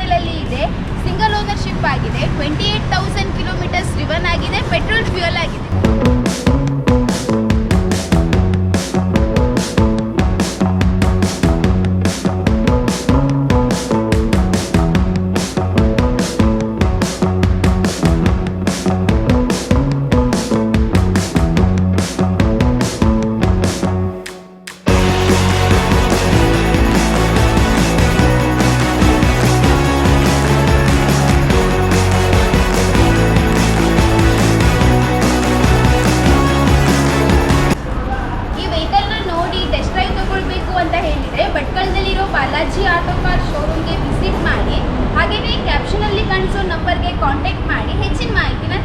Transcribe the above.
ಮಾಡೆಲಲ್ಲಿ ಇದೆ, single ownership ಆಗಿದೆ, 28,000 kilometres driven ಆಗಿದೆ, ಪೆಟ್ರೋಲ್ ಫ್ಯೂಯಲ್ ಆಗಿದೆ. ಅಂತ ಹೇಳಿದರೆ ಭಟ್ಕಳದಲ್ಲಿರೋ ಬಾಲಾಜಿ ಆಟೋ ಕಾರ್ ಶೋರೂಮ್ಗೆ ವಿಸಿಟ್ ಮಾಡಿ, ಹಾಗೆಯೇ ಕ್ಯಾಪ್ಷನಲ್ಲಿ ಕಾಣಿಸೋ ನಂಬರ್ಗೆ ಕಾಂಟ್ಯಾಕ್ಟ್ ಮಾಡಿ ಹೆಚ್ಚಿನ ಮಾಹಿತಿನ